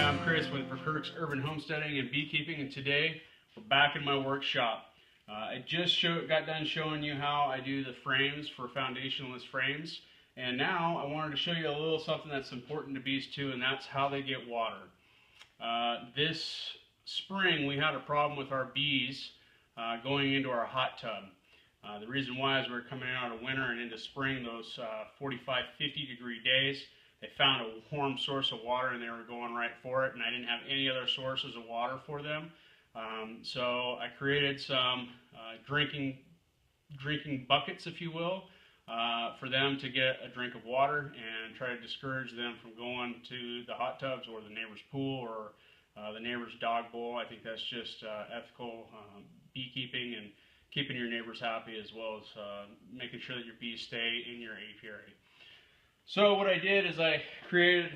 Hi, I'm Chris with Verkerk's Urban Homesteading and Beekeeping, and today we're back in my workshop. I just got done showing you how I do the frames for foundationless frames, and now I wanted to show you a little something that's important to bees too, and that's how they get water. This spring we had a problem with our bees going into our hot tub. The reason why is we're coming out of winter and into spring, those 45, 50 degree days. They found a warm source of water and they were going right for it, and I didn't have any other sources of water for them. So I created some drinking buckets, if you will, for them to get a drink of water and try to discourage them from going to the hot tubs or the neighbor's pool or the neighbor's dog bowl. I think that's just ethical beekeeping and keeping your neighbors happy, as well as making sure that your bees stay in your apiary. So what I did is I created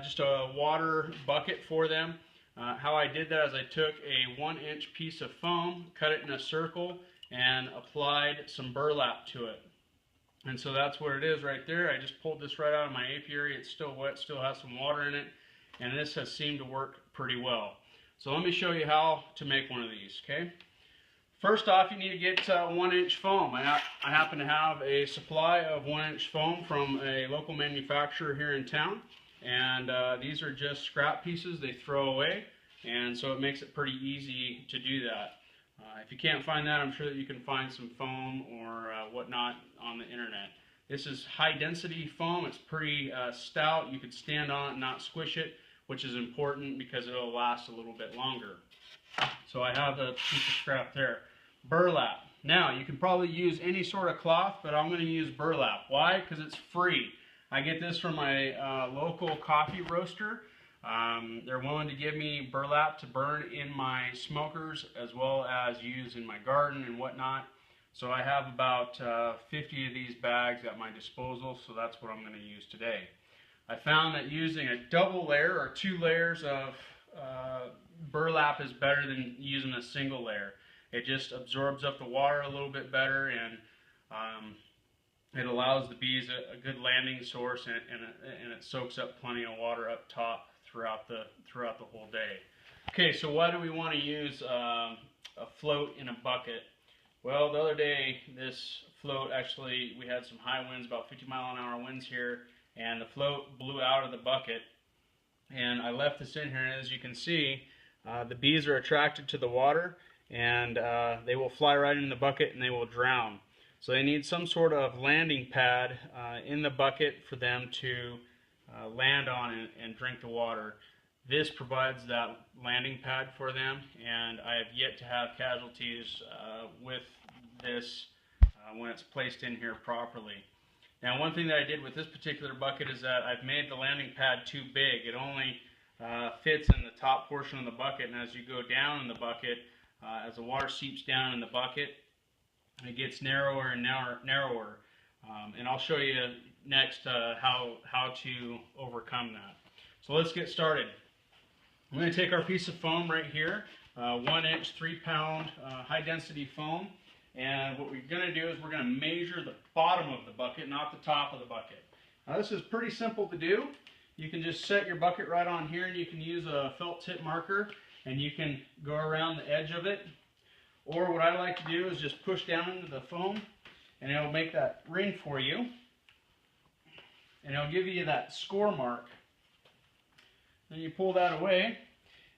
just a water bucket for them. How I did that is I took a 1-inch piece of foam, cut it in a circle, and applied some burlap to it. And so that's what it is right there. I just pulled this right out of my apiary. It's still wet, still has some water in it, and this has seemed to work pretty well. So let me show you how to make one of these, okay? First off, you need to get 1-inch foam. I happen to have a supply of 1-inch foam from a local manufacturer here in town, and these are just scrap pieces they throw away, and so it makes it pretty easy to do that. If you can't find that, I'm sure that you can find some foam or whatnot on the internet. This is high density foam. It's pretty stout. You could stand on it and not squish it, which is important because it'll last a little bit longer. So I have a piece of scrap there. Burlap. Now, you can probably use any sort of cloth, but I'm going to use burlap. Why? Because it's free. I get this from my local coffee roaster. They're willing to give me burlap to burn in my smokers as well as use in my garden and whatnot. So I have about 50 of these bags at my disposal, so that's what I'm going to use today. I found that using a double layer or 2 layers of burlap is better than using a single layer. It just absorbs up the water a little bit better, and it allows the bees a good landing source, and it soaks up plenty of water up top throughout the whole day. Okay, so why do we want to use a float in a bucket? Well, the other day, this float actually, we had some high winds, about 50-mile-an-hour winds here, and the float blew out of the bucket, and I left this in here, and as you can see, the bees are attracted to the water, and they will fly right in the bucket and they will drown. So they need some sort of landing pad in the bucket for them to land on and drink the water. This provides that landing pad for them, and I have yet to have casualties with this when it's placed in here properly. Now, one thing that I did with this particular bucket is that I've made the landing pad too big. It only fits in the top portion of the bucket, and as you go down in the bucket, as the water seeps down in the bucket, it gets narrower and narrower. And I'll show you next how to overcome that. So let's get started. I'm going to take our piece of foam right here, 1-inch, 3-pound high-density foam. And what we're going to do is we're going to measure the bottom of the bucket, not the top of the bucket. Now this is pretty simple to do. You can just set your bucket right on here, and you can use a felt tip marker, and you can go around the edge of it. Or what I like to do is just push down into the foam, and it'll make that ring for you. And it'll give you that score mark. Then you pull that away,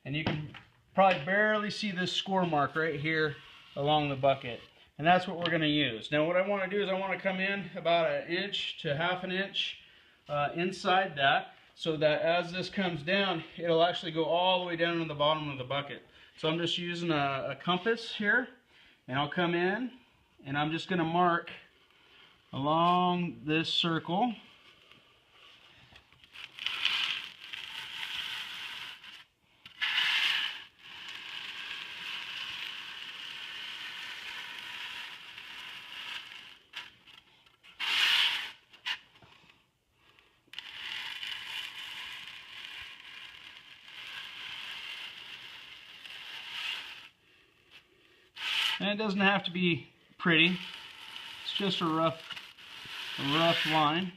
and you can probably barely see this score mark right here along the bucket. And that's what we're going to use. Now what I want to do is I want to come in about 1 inch to ½ inch inside that, so that as this comes down, it'll actually go all the way down to the bottom of the bucket. So I'm just using a compass here, and I'll come in, and I'm just going to mark along this circle. And it doesn't have to be pretty. It's just a rough line.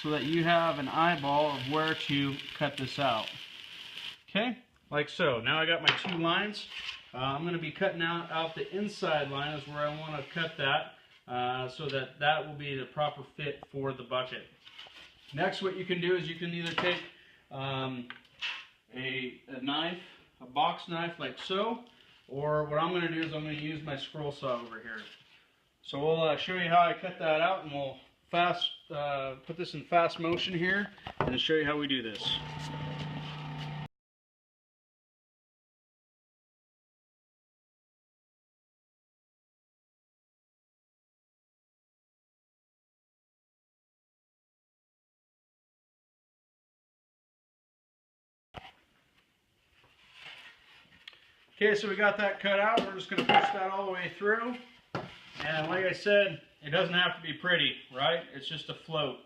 so that you have an eyeball of where to cut this out. Okay, like so. Now I got my 2 lines. I'm going to be cutting out the inside line is where I want to cut that so that that will be the proper fit for the bucket. Next, what you can do is you can either take a knife, a box knife like so, or what I'm going to do is I'm going to use my scroll saw over here. So we'll show you how I cut that out, and we'll put this in fast motion here and show you how we do this. Okay, so we got that cut out. We're just going to push that all the way through. And like I said, it doesn't have to be pretty, right? It's just a float.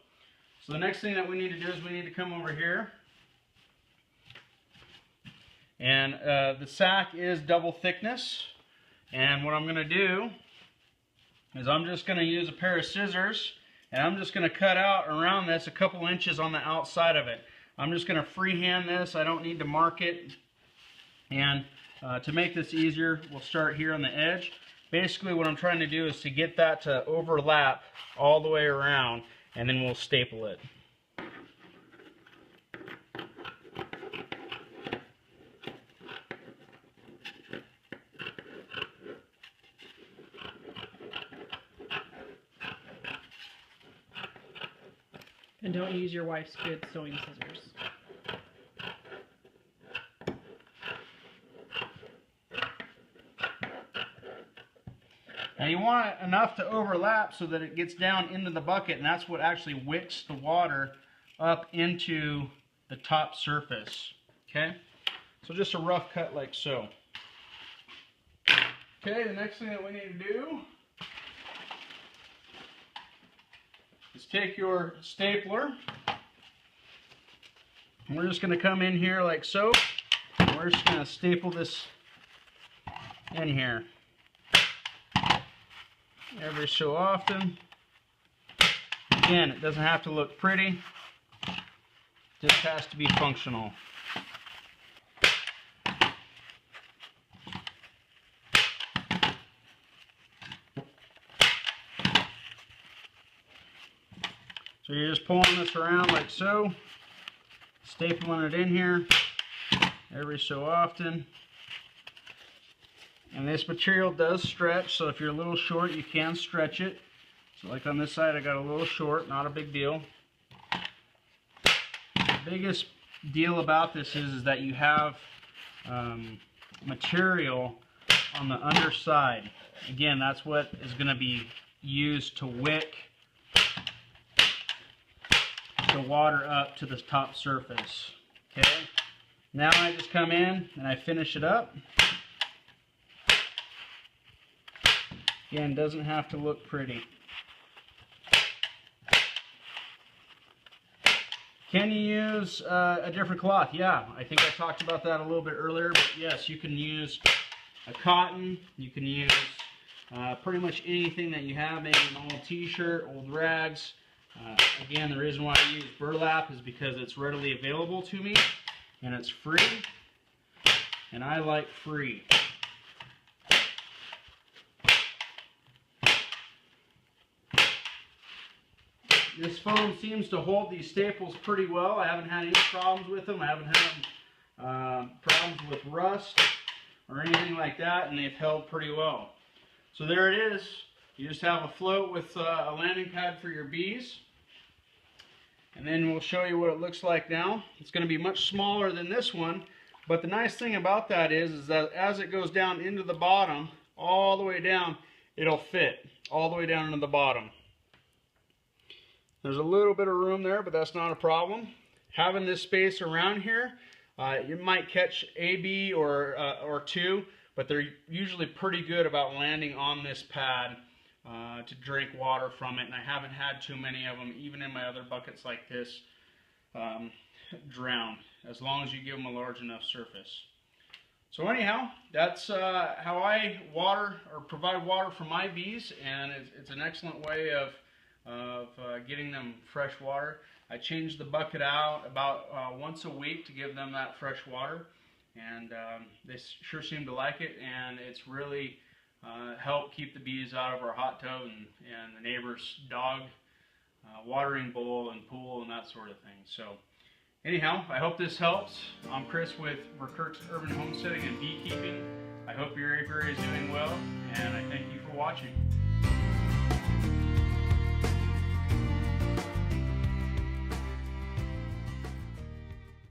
So the next thing that we need to do is we need to come over here. And the sack is double thickness. And what I'm going to do is I'm just going to use a pair of scissors, and I'm just going to cut out around this a couple inches on the outside of it. I'm just going to freehand this. I don't need to mark it. And to make this easier, we'll start here on the edge. Basically what I'm trying to do is to get that to overlap all the way around, and then we'll staple it. And don't use your wife's good sewing scissors. Now you want it enough to overlap so that it gets down into the bucket, and that's what actually wicks the water up into the top surface. Okay? So just a rough cut like so. Okay, the next thing that we need to do is take your stapler, and we're just going to come in here like so, and we're just going to staple this in here every so often. Again, it doesn't have to look pretty, it just has to be functional. So you're just pulling this around like so, stapling it in here every so often. And this material does stretch, so if you're a little short, you can stretch it. So like on this side, I got a little short, not a big deal. The biggest deal about this is that you have material on the underside. Again, that's what is going to be used to wick the water up to the top surface. Okay, now I just come in and I finish it up. Again, doesn't have to look pretty. Can you use a different cloth? Yeah, I think I talked about that a little bit earlier, but yes, you can use a cotton, you can use pretty much anything that you have, maybe an old t-shirt, old rags. Again, the reason why I use burlap is because it's readily available to me, and it's free, and I like free. This foam seems to hold these staples pretty well. I haven't had any problems with them. I haven't had problems with rust or anything like that, and they've held pretty well. So there it is. You just have a float with a landing pad for your bees. And then we'll show you what it looks like now. It's going to be much smaller than this one, but the nice thing about that is that as it goes down into the bottom, all the way down, it'll fit all the way down into the bottom. There's a little bit of room there, but that's not a problem. Having this space around here, you might catch a bee or two, but they're usually pretty good about landing on this pad to drink water from it, and I haven't had too many of them, even in my other buckets like this, drown, as long as you give them a large enough surface. So anyhow, that's how I water or provide water for my bees, and it's an excellent way of getting them fresh water. I change the bucket out about once a week to give them that fresh water, and they sure seem to like it, and it's really helped keep the bees out of our hot tub and the neighbor's dog watering bowl and pool and that sort of thing. So anyhow, I hope this helps. I'm Chris with Verkerk's Urban Homesteading and Beekeeping. I hope your apiary is doing well, and I thank you for watching.